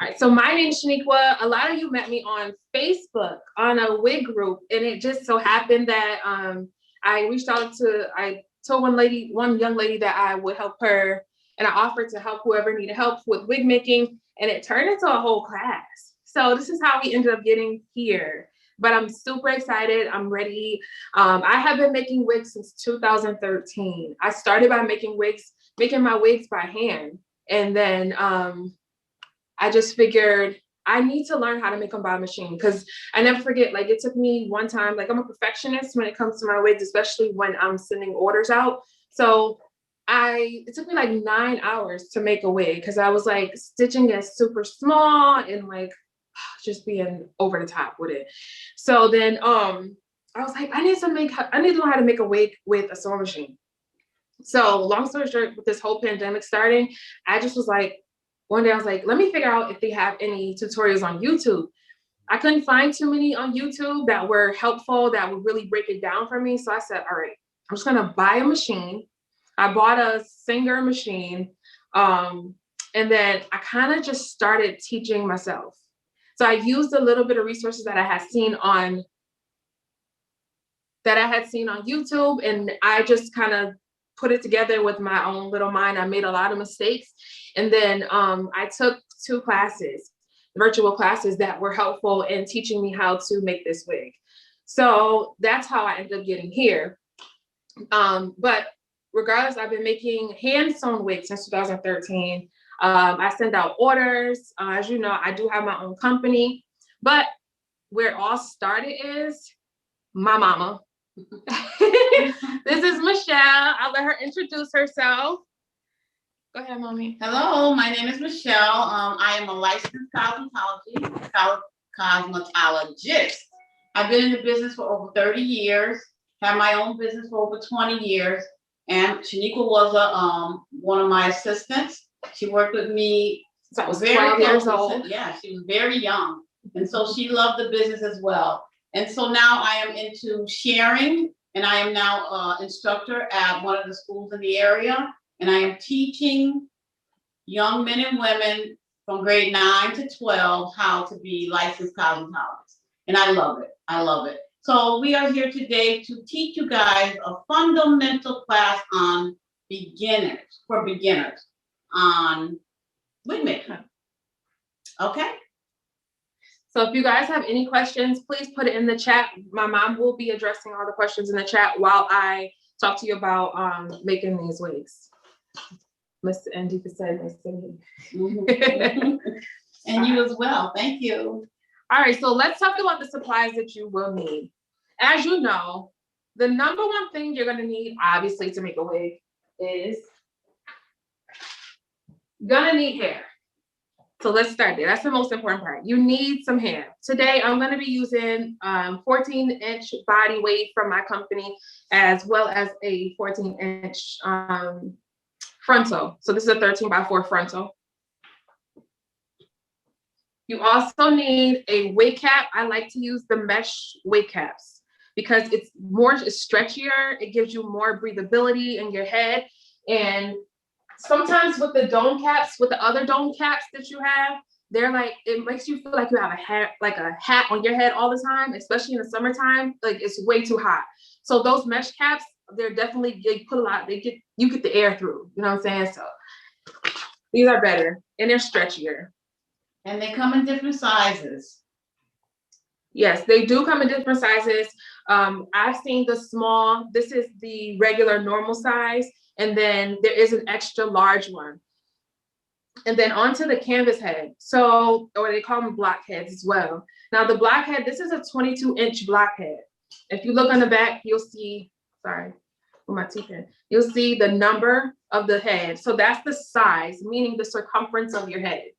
All right, so my name is Shaniqua. A lot of you met me on Facebook on a wig group, and it just so happened that I told one young lady that I would help her, and I offered to help whoever needed help with wig making, and it turned into a whole class. So this is how we ended up getting here. But I'm super excited. I'm ready. I have been making wigs since 2013. I started by making my wigs by hand, and then I just figured I need to learn how to make them by machine, because I never forget, like, it took me one time, like, I'm a perfectionist when it comes to my wigs, especially when I'm sending orders out. So it took me like 9 hours to make a wig, because I was like stitching it super small and like just being over the top with it. So then I was like, I need to learn how to make a wig with a sewing machine. So long story short, with this whole pandemic starting, I just was like, one day I was like, let me figure out if they have any tutorials on YouTube. I couldn't find too many on YouTube that were helpful, that would really break it down for me. So I said, all right, I'm just gonna buy a machine. I bought a Singer machine. And then I kind of just started teaching myself. So I used a little bit of resources that I had seen on YouTube, and I just kind of put it together with my own little mind. I made a lot of mistakes. And then I took 2 classes, virtual classes, that were helpful in teaching me how to make this wig. So that's how I ended up getting here. But regardless, I've been making hand sewn wigs since 2013. I send out orders. As you know, I do have my own company, but where it all started is my mama. This is Michelle. I'll let her introduce herself. Go ahead, mommy. Hello, my name is Michelle. I am a licensed cosmetologist. I've been in the business for over 30 years, have my own business for over 20 years, and Shaniqua was one of my assistants. She worked with me. So I was 12 years old. Yeah, she was very young, and so she loved the business as well. And so now I am into sharing, and I am now an instructor at one of the schools in the area, and I am teaching young men and women from grade 9 to 12 how to be licensed cosmetologists. And I love it. I love it. So we are here today to teach you guys a fundamental class on beginners on wig making. Okay. So if you guys have any questions, please put it in the chat. My mom will be addressing all the questions in the chat while I talk to you about making these wigs. Miss Andy said nice to meet. And you as well. Thank you. All right, so let's talk about the supplies that you will need. As you know, the number one thing you're gonna need, obviously, to make a wig is you're gonna need hair. So let's start there. That's the most important part. You need some hair. Today, I'm going to be using 14-inch body weight from my company, as well as a 14-inch frontal. So this is a 13x4 frontal. You also need a wig cap. I like to use the mesh wig caps because it's stretchier. It gives you more breathability in your head. And sometimes with the dome caps, with the other dome caps that you have, they're like, it makes you feel like you have a hat on your head all the time, especially in the summertime. Like, it's way too hot. So those mesh caps, they're definitely, you get the air through, you know what I'm saying? So these are better and they're stretchier. And they come in different sizes. Yes, they do come in different sizes. I've seen the small, this is the regular normal size. And then there is an extra large one. And then onto the canvas head. So, or they call them blockheads as well. Now the blockhead, this is a 22-inch blockhead. If you look on the back, you'll see, sorry, with my teeth in, you'll see the number of the head. So that's the size, meaning the circumference of your head.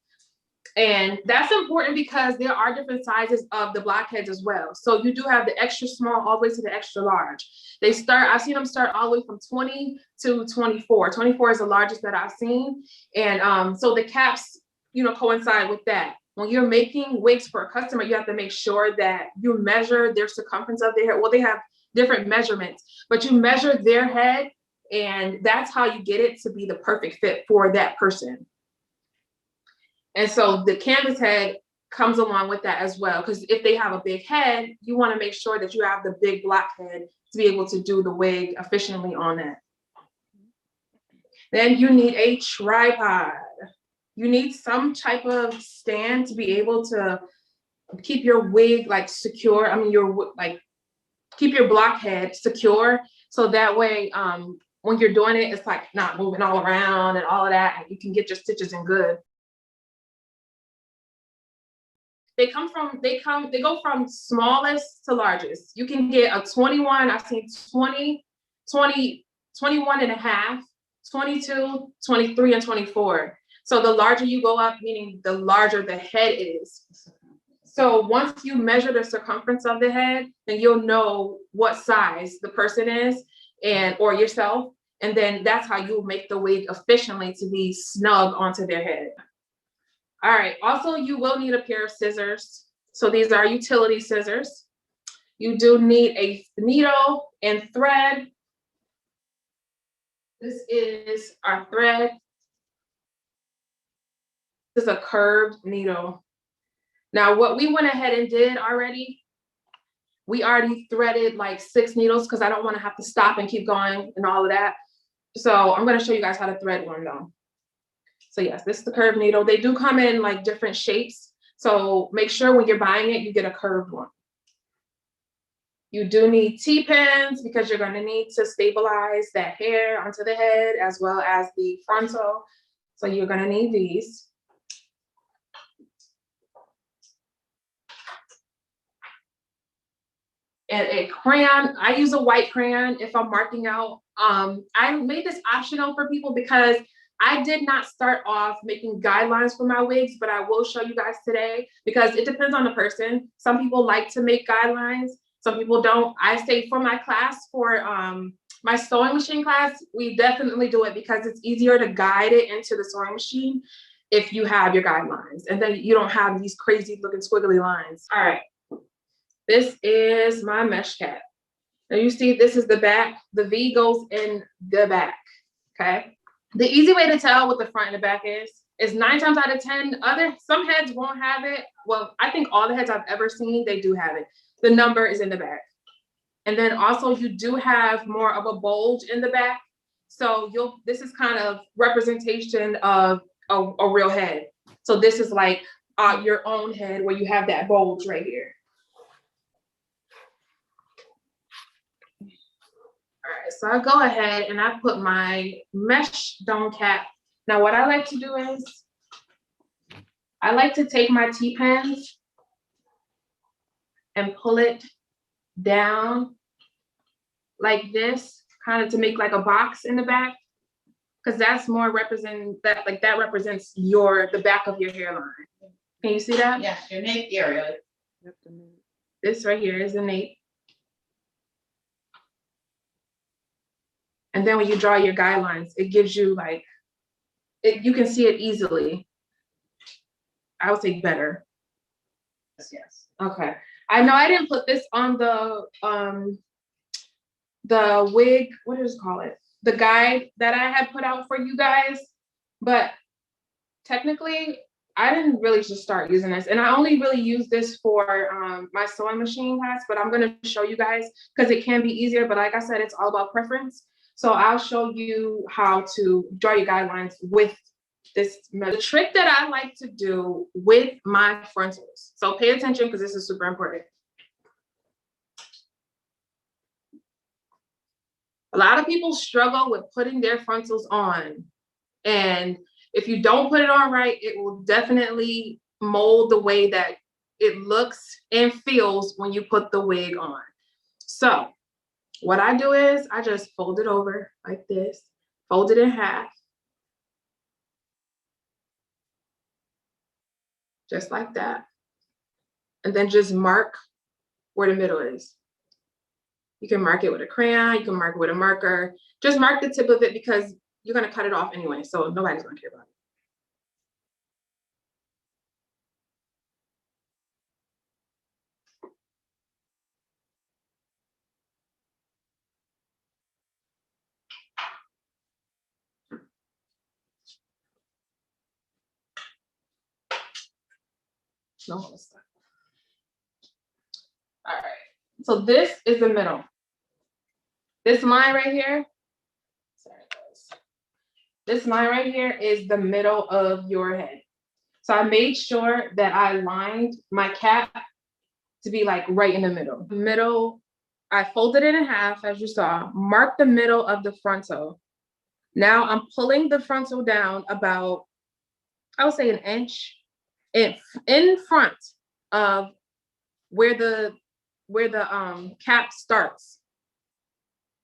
And that's important because there are different sizes of the blockheads as well. So you do have the extra small all the way to the extra large. I've seen them start all the way from 20 to 24. 24 is the largest that I've seen. And so the caps, coincide with that. When you're making wigs for a customer, you have to make sure that you measure their circumference of their hair. Well, they have different measurements, but you measure their head, and that's how you get it to be the perfect fit for that person. And so the canvas head comes along with that as well. Because if they have a big head, you want to make sure that you have the big block head to be able to do the wig efficiently on that. Then you need a tripod. You need some type of stand to be able to keep your wig like secure. I mean, keep your block head secure. So that way, when you're doing it, it's like not moving all around and all of that. And you can get your stitches in good. They go from smallest to largest. You can get a 21, I've seen 20, 20, 21 and a half, 22, 23, and 24. So the larger you go up, meaning the larger the head is. So once you measure the circumference of the head, then you'll know what size the person is or yourself. And then that's how you'll make the wig efficiently to be snug onto their head. All right, also you will need a pair of scissors. So these are utility scissors. You do need a needle and thread. This is our thread. This is a curved needle. Now what we went ahead and did already, we already threaded like 6 needles because I don't want to have to stop and keep going and all of that. So I'm going to show you guys how to thread one though. So yes, this is the curved needle. They do come in like different shapes. So make sure when you're buying it, you get a curved one. You do need T-pins because you're going to need to stabilize that hair onto the head as well as the frontal. So you're going to need these. And a crayon, I use a white crayon if I'm marking out. I made this optional for people because I did not start off making guidelines for my wigs, but I will show you guys today because it depends on the person. Some people like to make guidelines, some people don't. I say for my class, for my sewing machine class, we definitely do it because it's easier to guide it into the sewing machine if you have your guidelines and then you don't have these crazy looking squiggly lines. All right. This is my mesh cap. Now you see this is the back. The V goes in the back, okay? The easy way to tell what the front and the back is 9 times out of 10, some heads won't have it. Well, I think all the heads I've ever seen, they do have it. The number is in the back. And then also you do have more of a bulge in the back. So this is kind of representation of a real head. So this is like your own head where you have that bulge right here. All right, so I go ahead and I put my mesh dome cap. Now what I like to do is, I like to take my T-pins and pull it down like this, kind of to make like a box in the back, because that's more that represents the back of your hairline. Can you see that? Yes, your nape area. This right here is the nape. And then when you draw your guidelines, it gives you like, you can see it easily. I would say better. Yes. Okay. I know I didn't put this on the wig, what does it call it? The guide that I had put out for you guys, but technically I didn't really just start using this. And I only really use this for my sewing machine class, but I'm gonna show you guys because it can be easier, but like I said, it's all about preference. So I'll show you how to draw your guidelines with this. The trick that I like to do with my frontals. So pay attention because this is super important. A lot of people struggle with putting their frontals on. And if you don't put it on right, it will definitely mold the way that it looks and feels when you put the wig on. So what I do is I just fold it over like this, fold it in half, just like that. And then just mark where the middle is. You can mark it with a crayon, you can mark it with a marker. Just mark the tip of it because you're gonna cut it off anyway, so nobody's gonna care about it. No, it's not. All right. So this is the middle. This line right here. Sorry, guys. This line right here is the middle of your head. So I made sure that I lined my cap to be like right in the middle. Middle, I folded it in half, as you saw, marked the middle of the frontal. Now I'm pulling the frontal down about, I would say, an inch in front of where the cap starts.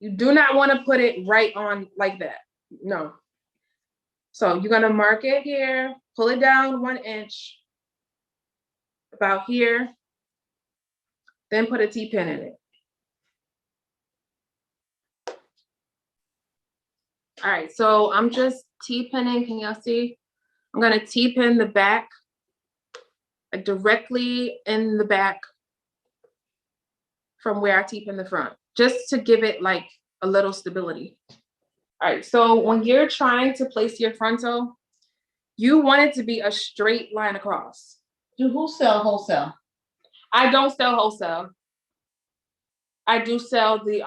You do not want to put it right on like that. No. So you're gonna mark it here, pull it down 1 inch, about here, then put a T-pin in it. All right, so I'm just T-pinning, can y'all see? I'm gonna T-pin the back, like directly in the back from where I T-pin the front, just to give it like a little stability. All right, so when you're trying to place your frontal, you want it to be a straight line across. Do who sell wholesale? I don't sell wholesale. I do sell the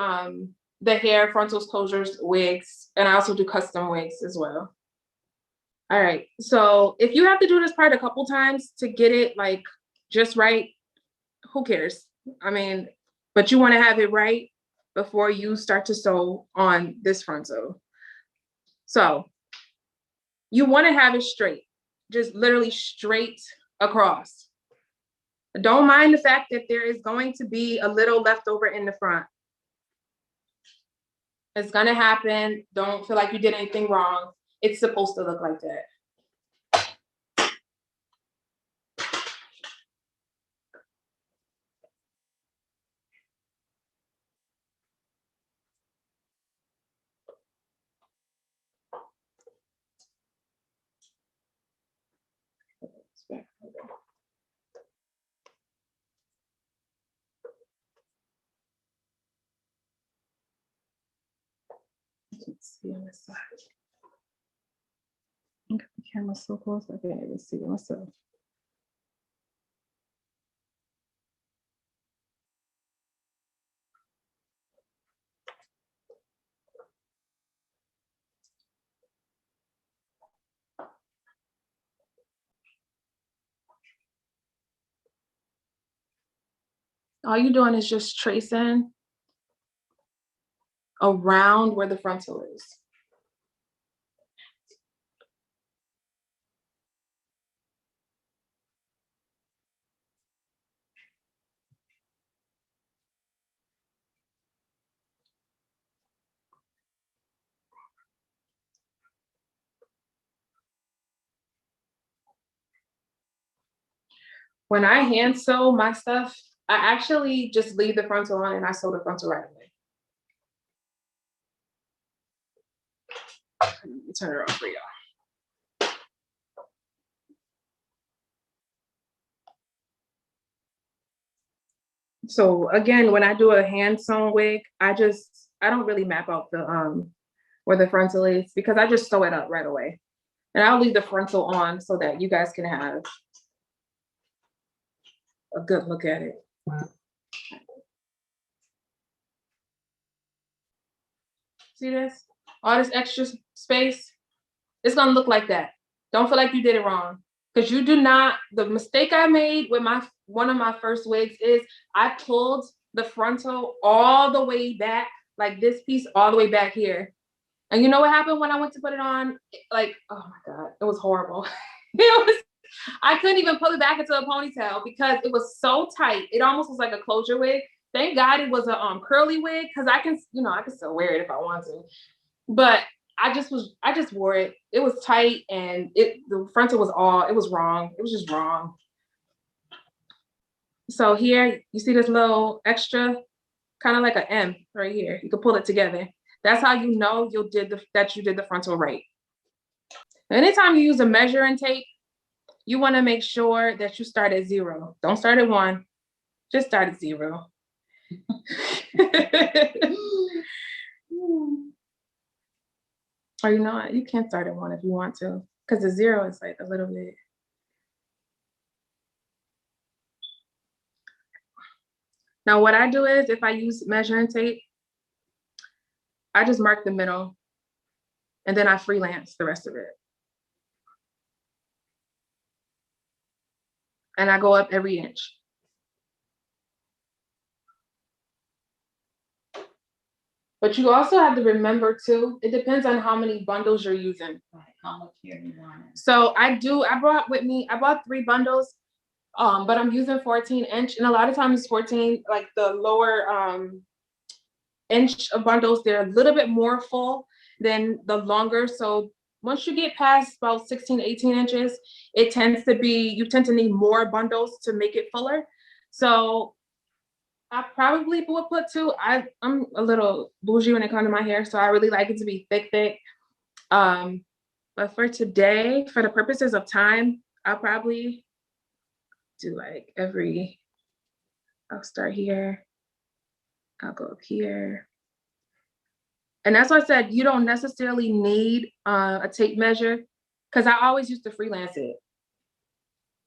hair, frontals, closures, wigs, and I also do custom wigs as well. All right, so if you have to do this part a couple times to get it like just right, who cares? I mean, but you want to have it right before you start to sew on this frontal. So you want to have it straight, just literally straight across. Don't mind the fact that there is going to be a little leftover in the front. It's gonna happen. Don't feel like you did anything wrong. It's supposed to look like that. Let's see on this side. The camera's so close, I can't even see myself. All you're doing is just tracing around where the frontal is. When I hand sew my stuff, I actually just leave the frontal on and I sew the frontal right away. Let me turn it off for y'all. So again, when I do a hand sewn wig, I don't really map out the where the frontal is because I just sew it up right away. And I'll leave the frontal on so that you guys can have a good look at it. See this? All this extra space, it's gonna look like that. Don't feel like you did it wrong. Because you do not, the mistake I made with one of my first wigs is I pulled the frontal all the way back, like this piece all the way back here. And you know what happened when I went to put it on? Like, oh my God, it was horrible. I couldn't even pull it back into a ponytail because it was so tight. It almost was like a closure wig. Thank God it was a curly wig because I can still wear it if I want to. But I just wore it. It was tight and the frontal was wrong. It was just wrong. So here you see this little extra, kind of like an M right here. You can pull it together. That's how you know that you did the frontal right. Anytime you use a measuring tape, you want to make sure that you start at 0. Don't start at 1. Just start at 0. Or you can't start at 1 if you want to, because the 0 is like a little bit. Now what I do is if I use measuring tape, I just mark the middle and then I freelance the rest of it. And I go up every inch. But you also have to remember too, it depends on how many bundles you're using. Right, how much hair you want. So I bought 3 bundles, but I'm using 14-inch, and a lot of times 14, like the lower inch of bundles, they're a little bit more full than the longer. So once you get past about 16, 18 inches, you tend to need more bundles to make it fuller. So I probably would put 2. I'm a little bougie when it comes to my hair, so I really like it to be thick. But for today, for the purposes of time, I'll probably do like I'll start here, I'll go up here. And that's why I said you don't necessarily need a tape measure, because I always used to freelance it.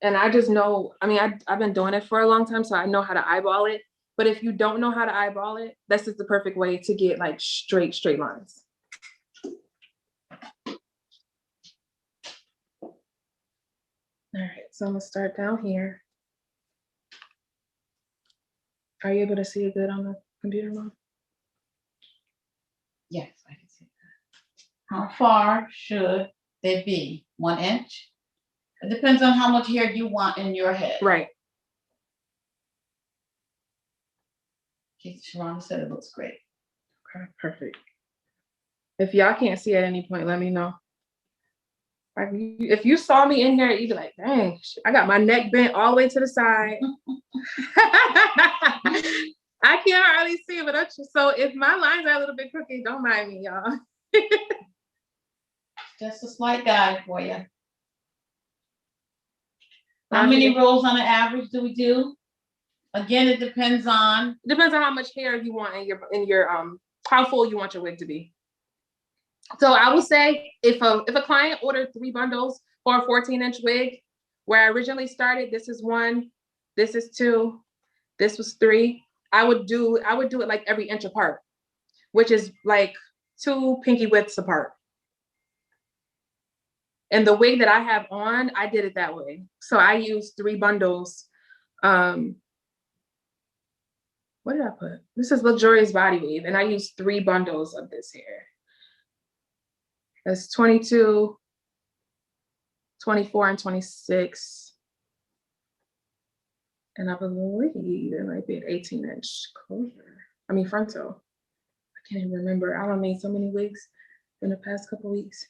And I just know, I mean, I've been doing it for a long time, so I know how to eyeball it. But if you don't know how to eyeball it, this is the perfect way to get like straight lines. All right, so I'm gonna start down here. Are you able to see it good on the computer, Mom? Yes, I can see that. How far should they be? 1 inch? It depends on how much hair you want in your head. Right. Sharonda said it looks great. Okay, perfect. If y'all can't see at any point, let me know. If you saw me in here, you'd be like, dang, I got my neck bent all the way to the side. I can't hardly see it, but so if my lines are a little bit crooked, don't mind me, y'all. Just a slight guide for you. How many rolls on an average do we do? Again, it depends on how much hair you want in your how full you want your wig to be. So I would say if a client ordered 3 bundles for a 14-inch wig, where I originally started, this is 1, this is 2, this was 3. I would do it like every inch apart, which is like 2 pinky widths apart. And the wig that I have on, I did it that way. So I used 3 bundles. What did I put? This is Luxurious Body Weave, and I used 3 bundles of this hair. That's 22, 24, and 26. And I believe it might be an 18-inch closure. I mean, frontal. I can't even remember. I don't made so many wigs in the past couple weeks.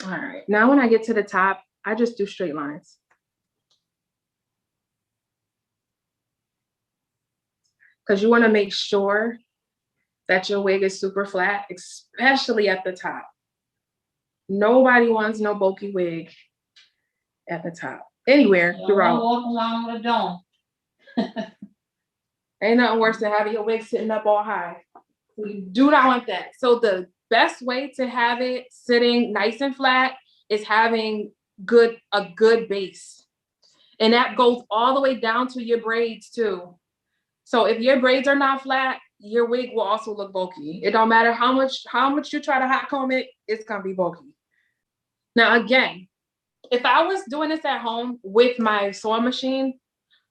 All right, now when I get to the top, I just do straight lines. Because you want to make sure that your wig is super flat, especially at the top. Nobody wants no bulky wig at the top. Anywhere throughout. Walk along with a dome. Ain't nothing worse than having your wig sitting up all high. You do not want that. So the best way to have it sitting nice and flat is having a good base. And that goes all the way down to your braids too. So if your braids are not flat, your wig will also look bulky. It don't matter how much you try to hot comb it, it's gonna be bulky. Now again, if I was doing this at home with my sewing machine,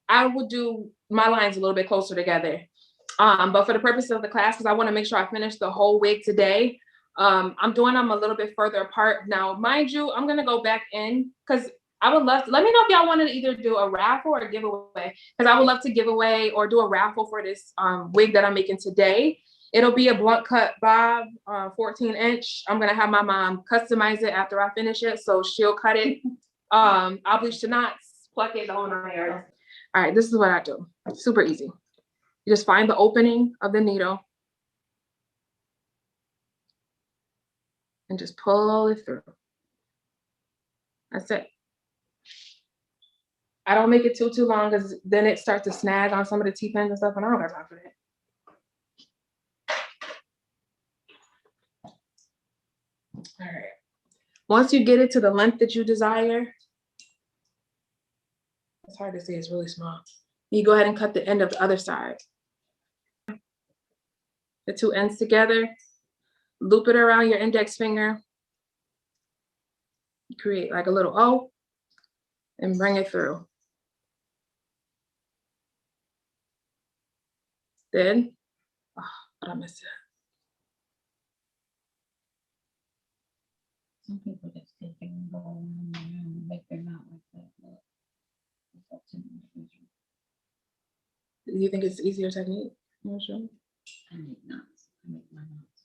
I would do my lines a little bit closer together. But for the purpose of the class, because I want to make sure I finish the whole wig today, I'm doing them a little bit further apart. Now, mind you, I'm gonna go back in because I would love to, let me know if y'all wanted to either do a raffle or a giveaway, because I would love to give away or do a raffle for this wig that I'm making today. It'll be a blunt cut bob, 14-inch. I'm gonna have my mom customize it after I finish it, so she'll cut it. I'll bleach the knots, pluck it, the whole 9 yards. All right, this is what I do. Super easy. You just find the opening of the needle and just pull it through. That's it. I don't make it too long because then it starts to snag on some of the T-pins and stuff, and I don't got time for that. All right. Once you get it to the length that you desire, it's hard to see, it's really small. You go ahead and cut the end of the other side. The two ends together, loop it around your index finger, create like a little O, and bring it through. Then, oh, what I missed it. Some people just take it and go and make their mouth like that. Do you think it's easier technique? You want to show me? I make knots. I make my knots.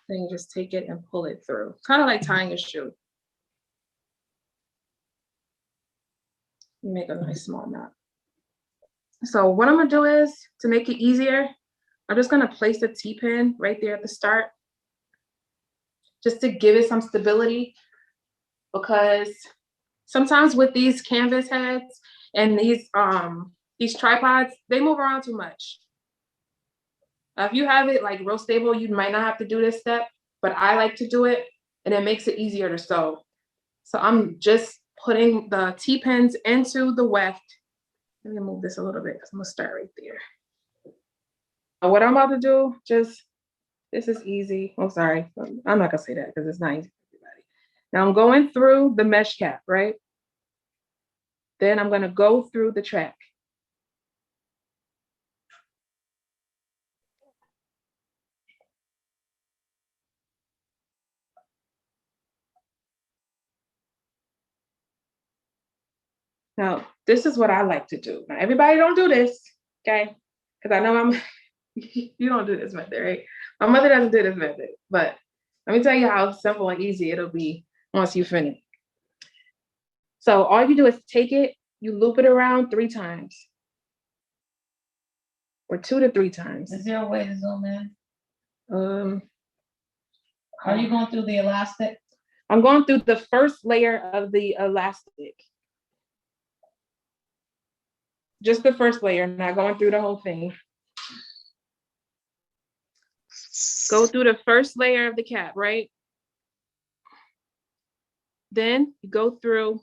Then you just take it and pull it through. Kind of like tying a shoe. You make a nice small knot. So what I'm gonna do is, to make it easier, I'm just gonna place the T-pin right there at the start, just to give it some stability, because sometimes with these canvas heads and these tripods, they move around too much. If you have it like real stable, you might not have to do this step, but I like to do it and it makes it easier to sew. So I'm just putting the T-pins into the weft. Let me move this a little bit because I'm gonna start right there. Now what I'm about to do, this is easy. Oh, sorry. I'm not gonna say that because it's not easy for everybody. Now I'm going through the mesh cap, right? Then I'm gonna go through the track. Now, this is what I like to do. Now, everybody don't do this, okay? Because I know you don't do this method, right? My mother doesn't do this method, but let me tell you how simple and easy it'll be once you finish. So all you do is take it, you loop it around 3 times. Or 2 to 3 times. Is there a way to zoom in? Are you going through the elastic? I'm going through the first layer of the elastic. Just the first layer, not going through the whole thing. Go through the first layer of the cap, right? Then you go through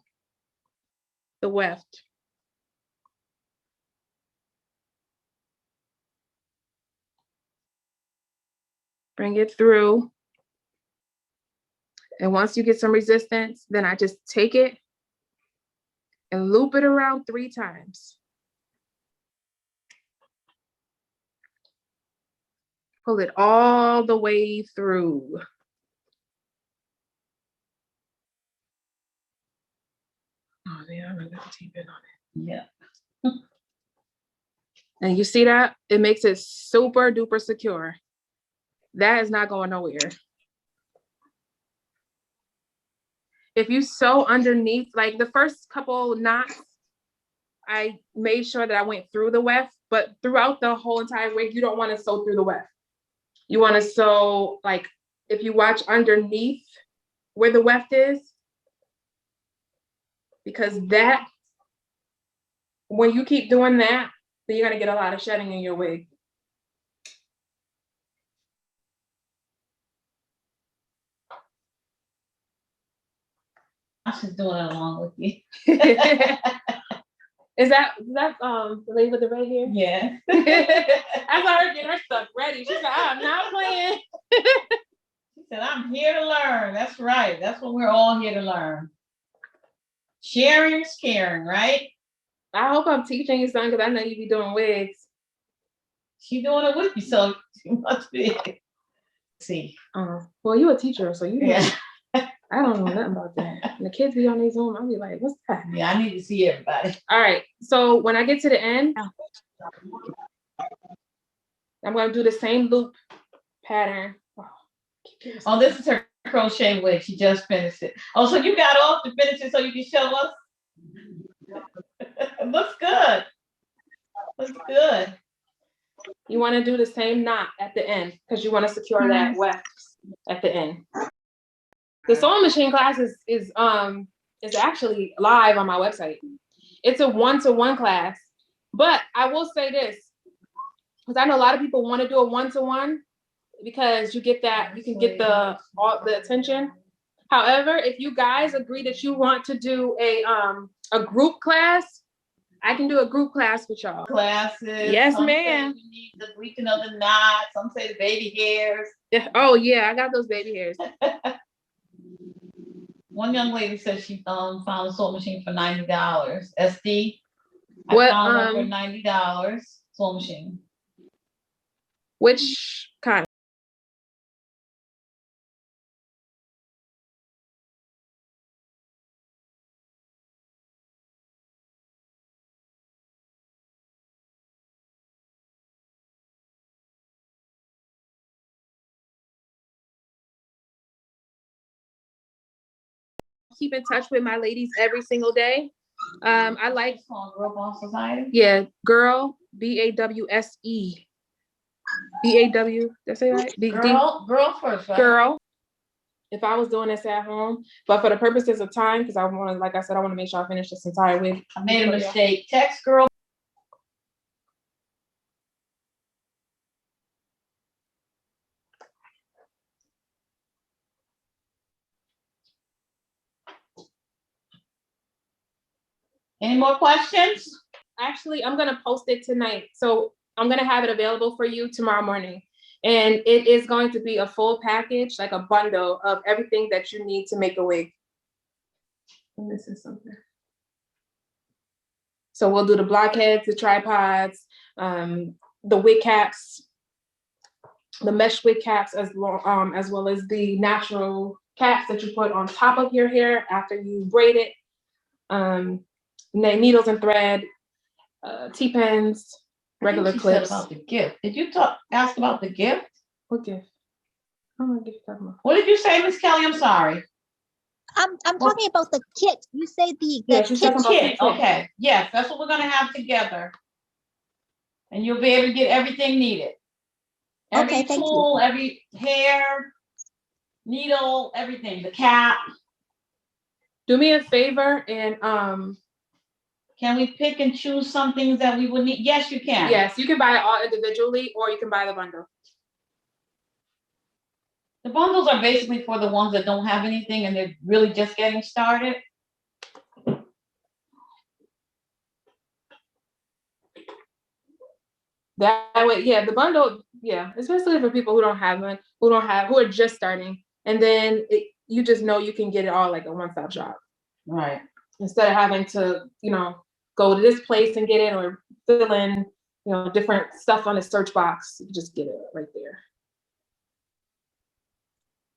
the weft. Bring it through. And once you get some resistance, then I just take it and loop it around 3 times. Pull it all the way through. Oh man, I'm gonna get the T-pin on it. Yeah. And you see that? It makes it super duper secure. That is not going nowhere. If you sew underneath, like the first couple knots, I made sure that I went through the weft, but throughout the whole entire way, you don't want to sew through the weft. You want to sew, like, if you watch underneath where the weft is, because that, when you keep doing that, then you're gonna get a lot of shedding in your wig. I should do it along with you. Is that the lady with the red hair? Yeah. I saw her get her stuff ready. She said, I'm not playing. She said, I'm here to learn. That's right. That's what we're all here to learn. Sharing is caring, right? I hope I'm teaching you something because I know you be doing wigs. She doing it with you, so she must be. See. Well, you a teacher, so you know. Yeah. I don't know nothing about that. And the kids be on their Zoom, I'll be like, what's that? Yeah, I need to see everybody. All right, so when I get to the end, I'm gonna do the same loop pattern. Oh, this is her crochet wig. She just finished it. Oh, so you got off to finish it so you can show us? Looks good. Looks good. You want to do the same knot at the end because you want to secure that weft. at the end. The sewing machine class is actually live on my website. It's a 1-to-1 class, but I will say this, because I know a lot of people want to do a 1-to-1 because you can get the attention. However, if you guys agree that you want to do a group class, I can do a group class with y'all. Classes. Yes, some ma'am. Say we need the weekend of the knot. Some say the baby hairs. Yeah. Oh yeah, I got those baby hairs. One young lady said she found a sewing machine for $90. SD. I What, found one for $90 sewing machine. Which kind? Keep in touch with my ladies every single day. I like Girl Bawse Society. Yeah, Girl Bawse. BAW. That's it, right? Girl first, right? Girl. If I was doing this at home, but for the purposes of time, because I want to, like I said, I want to make sure I finish this entire wig. I made a mistake. Text Girl. Any more questions? Actually, I'm gonna post it tonight, so I'm gonna have it available for you tomorrow morning, and it is going to be a full package, like a bundle of everything that you need to make a wig. And this is something. So we'll do the blockheads, the tripods, the wig caps, the mesh wig caps, as well as the natural caps that you put on top of your hair after you braid it. Needles and thread, T-pins, regular clips. Said about the gift. Did you ask about the gift? What gift? Oh, what gift talking about? What did you say, Miss Kelly? I'm sorry. I'm talking about the kit. You say the kit. Okay. Yes, that's what we're gonna have together. And you'll be able to get everything needed. Every tool, every hair, needle, everything, the cap. Do me a favor and can we pick and choose some things that we would need? Yes, you can. Yes, you can buy it all individually, or you can buy the bundle. The bundles are basically for the ones that don't have anything and they're really just getting started. That way, yeah, the bundle, yeah, especially for people who don't have one, who are just starting, and then you just know you can get it all like a one-stop shop. Right. Instead of having to, go to this place and get it, or fill in, different stuff on the search box. You just get it right there.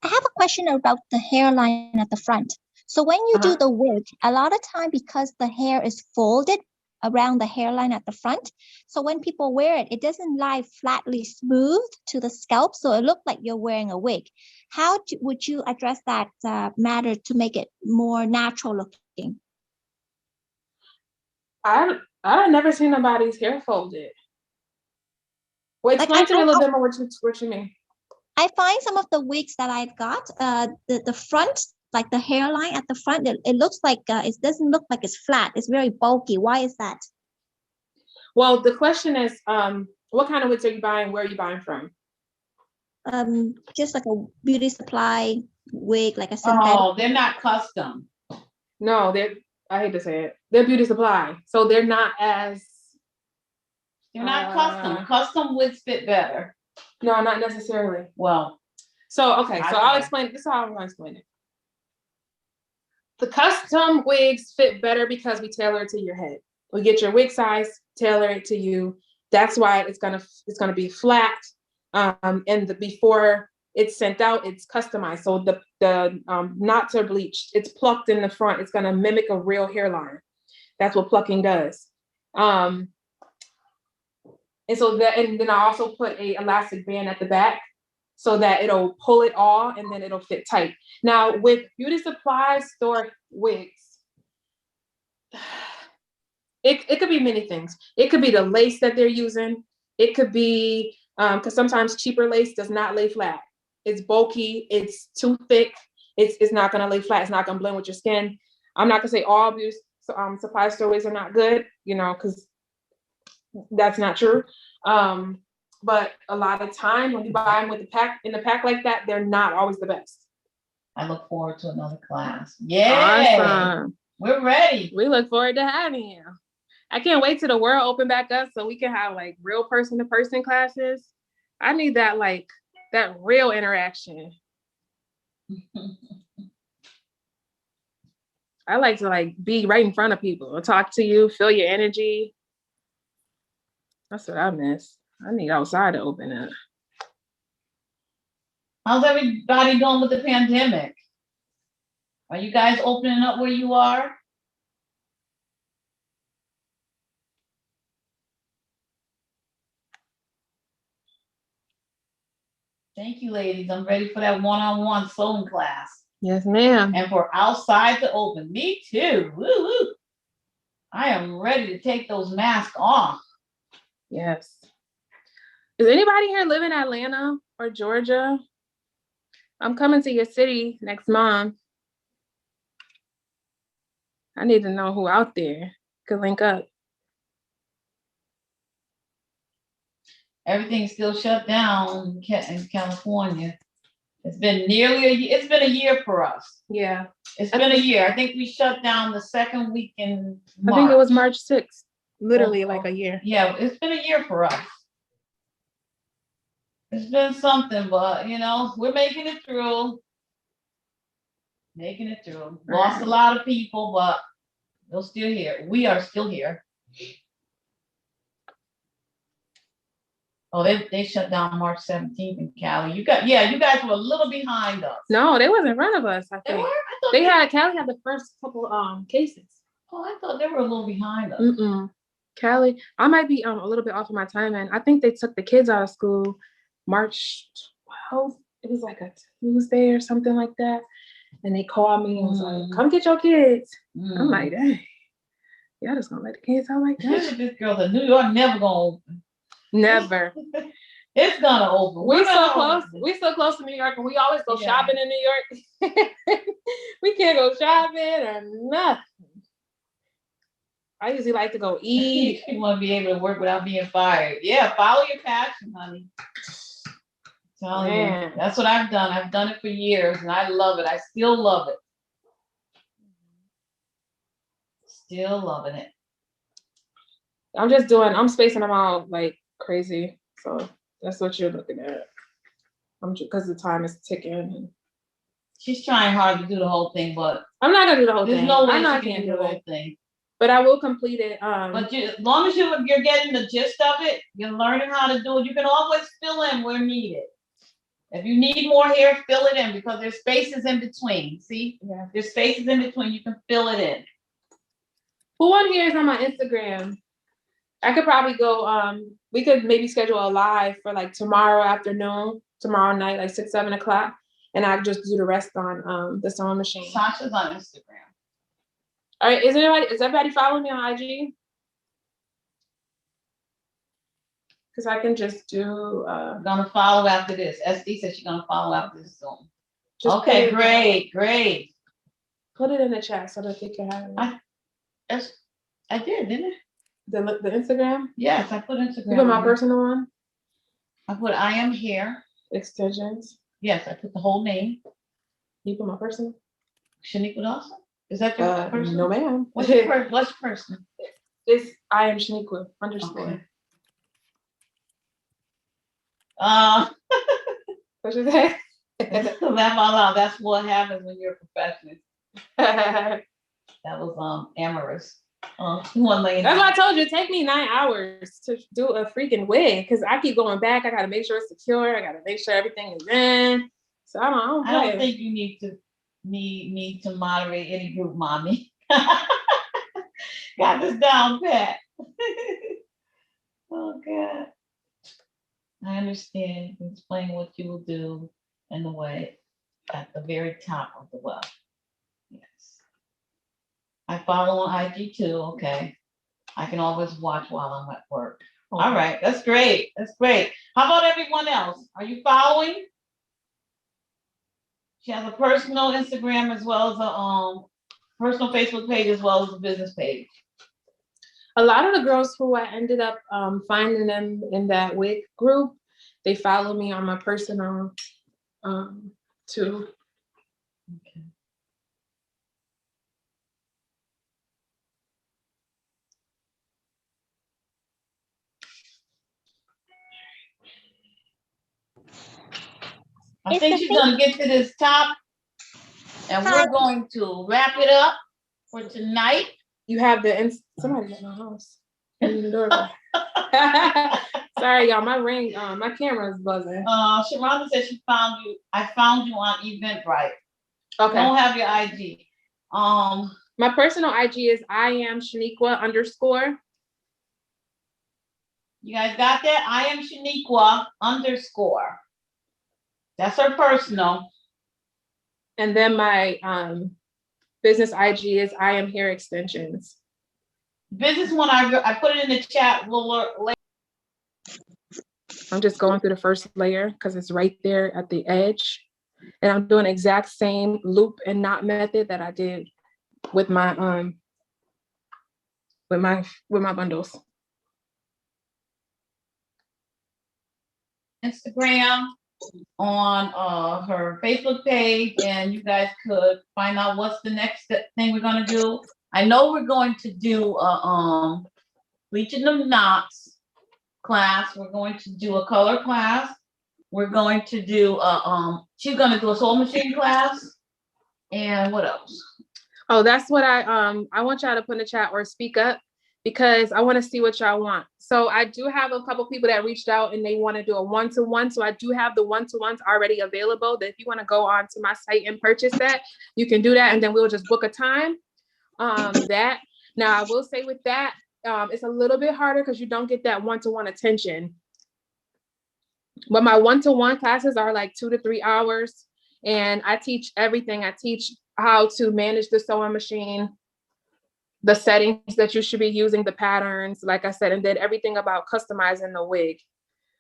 I have a question about the hairline at the front. So when you do the wig, a lot of time, because the hair is folded around the hairline at the front, so when people wear it, it doesn't lie flatly smooth to the scalp, so it looks like you're wearing a wig. How would you address that matter to make it more natural looking? I've never seen nobody's hair folded. Well, explain to me a little bit more what you mean. I find some of the wigs that I've got, the front, like the hairline at the front, it looks like it doesn't look like it's flat. It's very bulky. Why is that? Well, the question is, what kind of wigs are you buying? Where are you buying from? Just like a beauty supply wig, like a synthetic. Oh, they're not custom. No, I hate to say it, they're beauty supply, so they're not custom. Custom wigs fit better. No, not necessarily. Well, I'll explain. This is how I'm going to explain it. The custom wigs fit better because we tailor it to your head. We get your wig size, tailor it to you. That's why it's gonna be flat. And before it's sent out, it's customized. So the knots are bleached. It's plucked in the front. It's gonna mimic a real hairline. That's what plucking does. And then I also put a elastic band at the back so that it'll pull it all and then it'll fit tight. Now with beauty supply store wigs, it could be many things. It could be the lace that they're using. It could be, because sometimes cheaper lace does not lay flat. it's bulky, it's too thick, it's not gonna lay flat, it's not gonna blend with your skin. I'm not gonna say all beauty supply stores are not good, you know, because that's not true. But a lot of times when you buy them with the pack like that, they're not always the best. I look forward to another class. Yeah, awesome. We're ready. We look forward to having you. I can't wait till the world open back up so we can have like real person-to-person classes. I need that, like, that real interaction. I like to like be right in front of people and talk to you, feel your energy. That's what I miss. I need outside to open up. How's everybody doing with the pandemic? Are you guys opening up where you are? Thank you, ladies. I'm ready for that one-on-one sewing class. Yes, ma'am. And for outside to open. Me too. Woo woo. I am ready to take those masks off. Yes. Is anybody here live in Atlanta or Georgia? I'm coming to your city next month. I need to know who out there could link up. Everything's still shut down in California. It's been it's been a year for us. Yeah. It's been a year. I think we shut down the second week in March. I think it was March 6th. Literally like a year. Yeah, it's been a year for us. It's been something, but you know, we're making it through. Making it through. Lost a lot of people, but we're still here. We are still here. Oh, they shut down March 17th in Cali. You guys were a little behind us. No, they wasn't in front of us, I think. They were? Cali had the first couple cases. Oh, I thought they were a little behind us. Cali, I might be a little bit off of my timing. I think they took the kids out of school March 12th. It was like a Tuesday or something like that. And they called me and was like, come get your kids. I'm like, dang, y'all just gonna let the kids out like that? This girl in New York never gonna open. Never. It's gonna open. We're so close. We're so close to New York, and we always go shopping in New York. We can't go shopping or nothing. I usually like to go eat. You want to be able to work without being fired. Yeah, follow your passion, honey. Telling you, that's what I've done. I've done it for years, and I love it. I still love it. Still loving it. I'm spacing them out like crazy. So that's what you're looking at. Because the time is ticking. And she's trying hard to do the whole thing, but I'm not gonna do the whole thing. There's no way I know she I can't do the whole thing. But I will complete it. But as long as you're getting the gist of it, you're learning how to do it. You can always fill in where needed. If you need more hair, fill it in because there's spaces in between. See? Yeah. There's spaces in between. You can fill it in. Who on here is on my Instagram? I could probably go, we could maybe schedule a live for like tomorrow afternoon, tomorrow night, like 6, 7 o'clock. And I just do the rest on the sewing machine. Sasha's on Instagram. All right, is everybody following me on IG? Because I can just do. Gonna follow after this. SD said she's gonna follow after this Zoom. Okay, great. Put it in the chat so that they can have it. I did, didn't I? The Instagram? Yes, I put Instagram. You put my personal one? I put I am here. Extensions. Yes, I put the whole name. You put my personal? Shaniqua Dawson? Is that your person? No, ma'am. What's your person? It's I am Shaniqua _. Okay. What you say? That's what happens when you're a professional. That was amorous. That's why I told you, it take me 9 hours to do a freaking wig because I keep going back. I gotta make sure it's secure. I gotta make sure everything is in. So I don't think you need to moderate any group, mommy. Got this down pat. Oh God. I understand. You can explain what you will do in the way at the very top of the well. Yes. I follow on IG too. Okay. I can always watch while I'm at work. All right. That's great. How about everyone else? Are you following? She has a personal Instagram as well as a personal Facebook page as well as a business page. A lot of the girls who I ended up finding them in that wig group, they follow me on my personal too. Okay. I think she's gonna get to this top, and we're going to wrap it up for tonight. You have somebody at my house. Sorry, y'all. My ring, my camera is buzzing. Sharonda said she found you. I found you on Eventbrite. Okay. Don't have your IG. My personal IG is @Shaniqua_. You guys got that? @Shaniqua_. That's her personal. And then my business IG is Hair Extensions. Business one, I put it in the chat. I'm just going through the first layer because it's right there at the edge. And I'm doing the exact same loop and knot method that I did with my bundles. Instagram, on her Facebook page, and you guys could find out what's the next thing we're gonna do. I know we're going to do a bleaching the knots class. We're going to do a color class. We're going to do she's gonna do a sewing machine class. And what else? Oh, that's what I want y'all to put in the chat or speak up, because I want to see what y'all want. So I do have a couple people that reached out and they want to do a one-to-one. So I do have the one-to-ones already available, that if you want to go on to my site and purchase that, you can do that. And then we'll just book a time. That now I will say with that, it's a little bit harder because you don't get that one-to-one attention. But my one-to-one classes are like 2 to 3 hours. And I teach everything. I teach how to manage the sewing machine, the settings that you should be using, the patterns, like I said, and then everything about customizing the wig.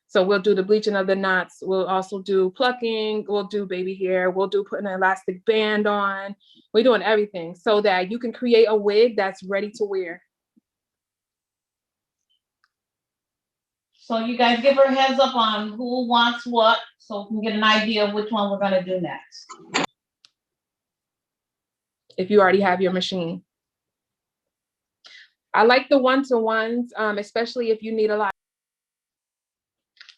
So we'll do the bleaching of the knots. We'll also do plucking. We'll do baby hair. We'll do putting an elastic band on. We're doing everything so that you can create a wig that's ready to wear. So you guys give her a heads up on who wants what, so we can get an idea of which one we're gonna do next. If you already have your machine. I like the one-to-ones, especially if you need a lot.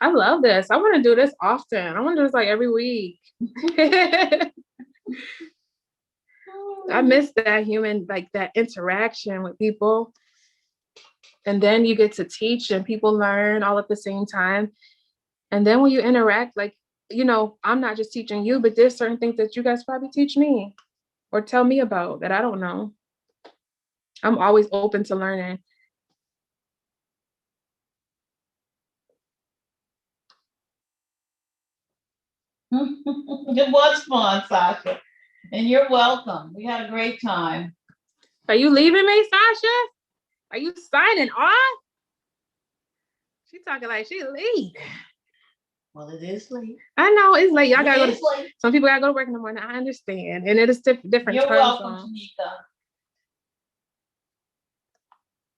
I love this. I want to do this often. I want to do this like every week. I miss that human, like that interaction with people. And then you get to teach and people learn all at the same time. And then when you interact, like, you know, I'm not just teaching you, but there's certain things that you guys probably teach me or tell me about that I don't know. I'm always open to learning. It was fun, Sasha. And you're welcome. We had a great time. Are you leaving me, Sasha? Are you signing off? She's talking like she leave. Well, it is late. I know it's late. Y'all gotta It is late. Some people gotta go to work in the morning. I understand. And it is different. You're welcome, zone. Tanika.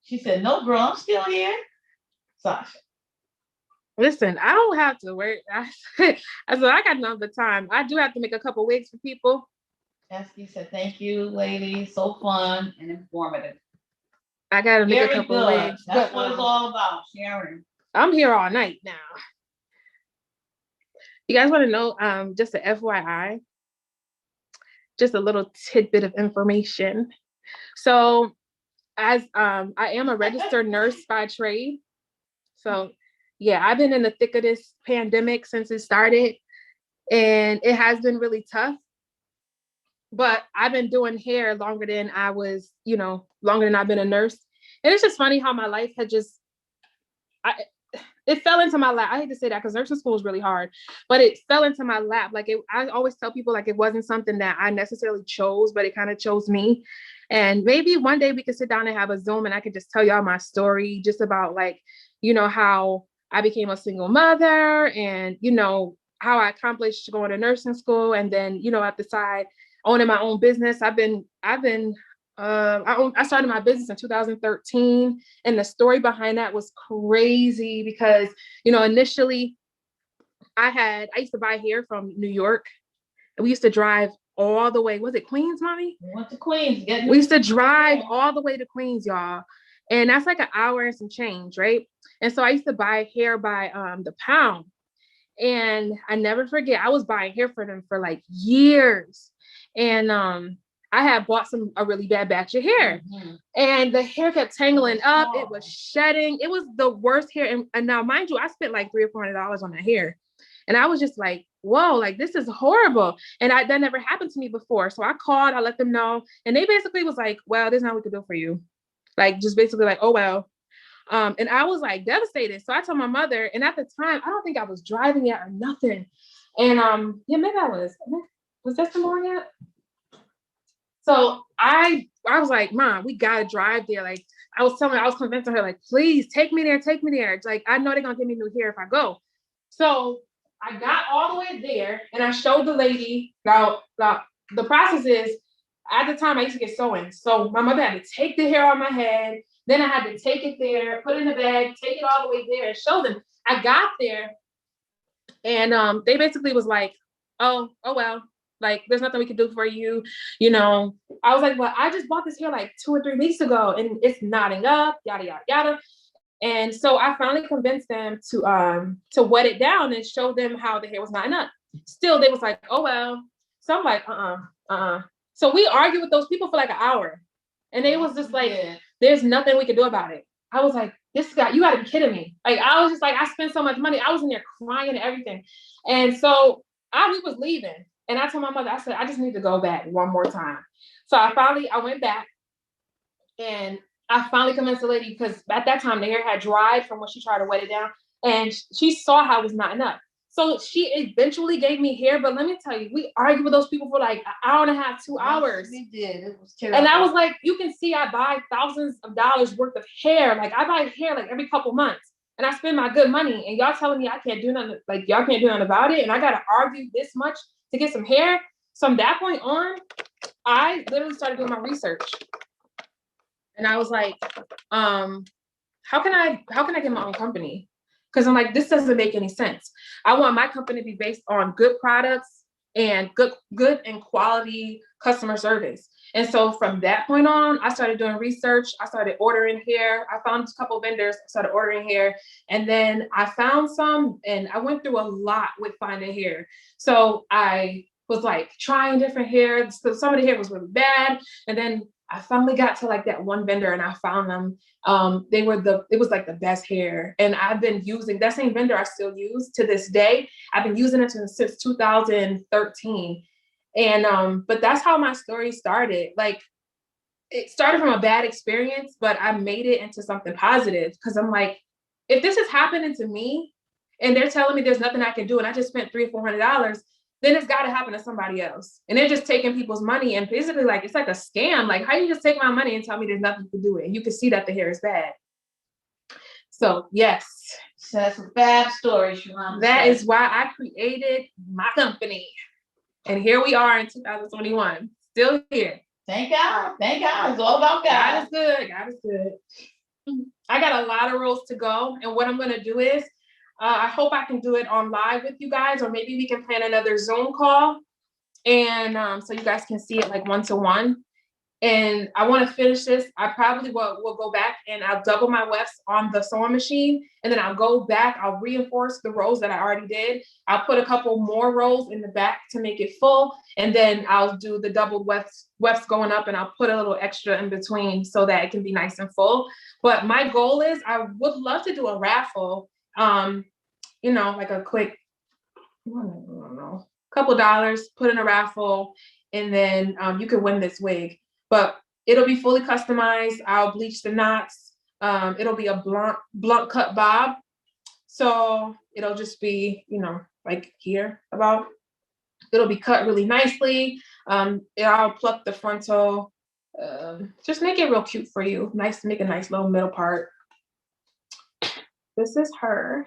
She said, no, girl, I'm still here. Sasha. Listen, I don't have to work. I said I got enough of time. I do have to make a couple wigs for people. Esky said, thank you, ladies. So fun and informative. I gotta make a couple wigs. That's what it's all about, sharing. I'm here all night now. You guys want to know, just a FYI, just a little tidbit of information. So as I am a registered nurse by trade. So yeah, I've been in the thick of this pandemic since it started, and it has been really tough. But I've been doing hair longer than I was, you know, longer than I've been a nurse. And it's just funny how my life had just, it fell into my lap. I hate to say that because nursing school is really hard, but it fell into my lap. Like I always tell people, like, it wasn't something that I necessarily chose, but it kind of chose me. And maybe one day we could sit down and have a Zoom and I could just tell y'all my story, just about, like, you know, how I became a single mother and, you know, how I accomplished going to nursing school, and then, you know, at the side, owning my own business. I started my business in 2013, and the story behind that was crazy because, you know, initially I used to buy hair from New York, and we used to drive all the way. Was it Queens, mommy? We went to Queens. We used to drive all the way to Queens, y'all. And that's like an hour and some change, right? And so I used to buy hair by the pound. And I never forget, I was buying hair for them for like years. And I had bought a really bad batch of hair. Mm-hmm. And the hair kept tangling up. It was shedding. It was the worst hair. And now, mind you, I spent like $300 or $400 on that hair. And I was just like, whoa, like this is horrible. And that never happened to me before. So I called, I let them know. And they basically was like, well, there's nothing we can do for you. Like, just basically like, oh, well. And I was like devastated. So I told my mother, and at the time, I don't think I was driving yet or nothing. And yeah, maybe I was that tomorrow yet? So I was like, Mom, we gotta drive there. Like I was convincing her, like, please take me there. It's like, I know they're gonna give me new hair if I go. So I got all the way there and I showed the lady. Now the process is, at the time I used to get sewing. So my mother had to take the hair on my head. Then I had to take it there, put it in the bag, take it all the way there and show them. I got there and they basically was like, oh well, like there's nothing we can do for you. You know, I was like, well, I just bought this hair like 2 or 3 weeks ago and it's knotting up, yada, yada, yada. And so I finally convinced them to wet it down and show them how the hair was knotting up. Still, they was like, oh, well. So I'm like, So we argued with those people for like an hour. And they was just like, there's nothing we can do about it. I was like, this guy, you gotta be kidding me. Like, I was just like, I spent so much money. I was in there crying and everything. And so we was leaving. And I told my mother, I said, I just need to go back one more time. So I went back and I finally convinced the lady, because at that time the hair had dried from when she tried to wet it down, and she saw how it was knotting up. So she eventually gave me hair, but let me tell you, we argued with those people for like an hour and a half, 2 hours. We did. It was terrible. And I was like, you can see I buy thousands of dollars worth of hair. Like I buy hair like every couple months, and I spend my good money, and y'all telling me I can't do nothing, like y'all can't do nothing about it, and I gotta argue this much to get some hair. So from that point on, I literally started doing my research. And I was like, how can I get my own company? Because I'm like, this doesn't make any sense. I want my company to be based on good products and good and quality customer service. And so from that point on, I started doing research. I started ordering hair. I found a couple of vendors, started ordering hair. And then I found some, and I went through a lot with finding hair. So I was like trying different hair. So some of the hair was really bad. And then I finally got to like that one vendor and I found them. It was like the best hair. And I've been using that same vendor. I still use to this day. I've been using it since 2013. And, but that's how my story started. Like it started from a bad experience, but I made it into something positive. Cause I'm like, if this is happening to me and they're telling me there's nothing I can do, and I just spent $300 or $400, then it's got to happen to somebody else. And they're just taking people's money and basically like, it's like a scam. Like, how you just take my money and tell me there's nothing to do it? And you can see that the hair is bad. So yes. So that's a bad story, Sharon. That is why I created my company. And here we are in 2021, still here. Thank God. Thank God. It's all about God. God is good. God is good. I got a lot of roles to go. And what I'm going to do is, I hope I can do it on live with you guys, or maybe we can plan another Zoom call. And so you guys can see it like 1-to-1. And I want to finish this. I probably will go back and I'll double my wefts on the sewing machine. And then I'll go back, I'll reinforce the rows that I already did. I'll put a couple more rows in the back to make it full. And then I'll do the double wefts going up, and I'll put a little extra in between so that it can be nice and full. But my goal is I would love to do a raffle. You know, like a quick, I don't know, couple dollars, put in a raffle, and then you can win this wig. But it'll be fully customized. I'll bleach the knots. It'll be a blunt cut bob. So it'll just be, you know, like here about. It'll be cut really nicely. I'll pluck the frontal. Just make it real cute for you. Nice to make a nice little middle part. This is her.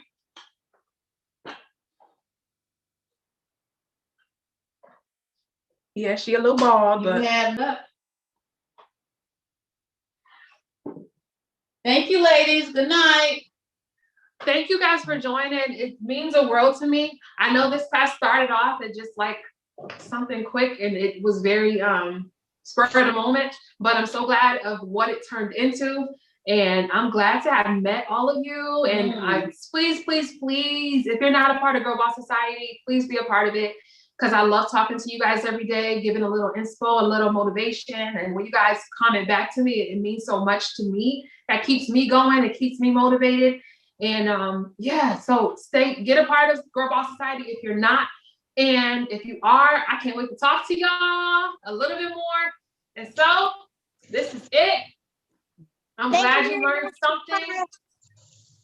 Yeah, she a little bald, You but have luck. Thank you, ladies. Good night. thank you guys for joining. It means a world to me. I know this class started off as just like something quick, and it was very spur of the moment, but I'm so glad of what it turned into. And I'm glad to have met all of you. And I please, if you're not a part of Girl Bawse Society, please be a part of it. Because I love talking to you guys every day, giving a little inspo, a little motivation. And when you guys comment back to me, it means so much to me. That keeps me going, it keeps me motivated. And yeah, so get a part of Girl Bawse Society if you're not. And if you are, I can't wait to talk to y'all a little bit more. And so this is it. I'm glad you learned something.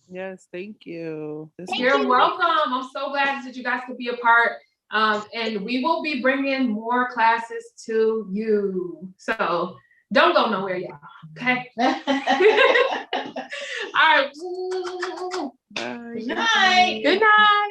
Yes, thank you. You're welcome. I'm so glad that you guys could be a part. And we will be bringing more classes to you. So don't go nowhere, y'all. Okay. All right. Bye. Good night. Good night.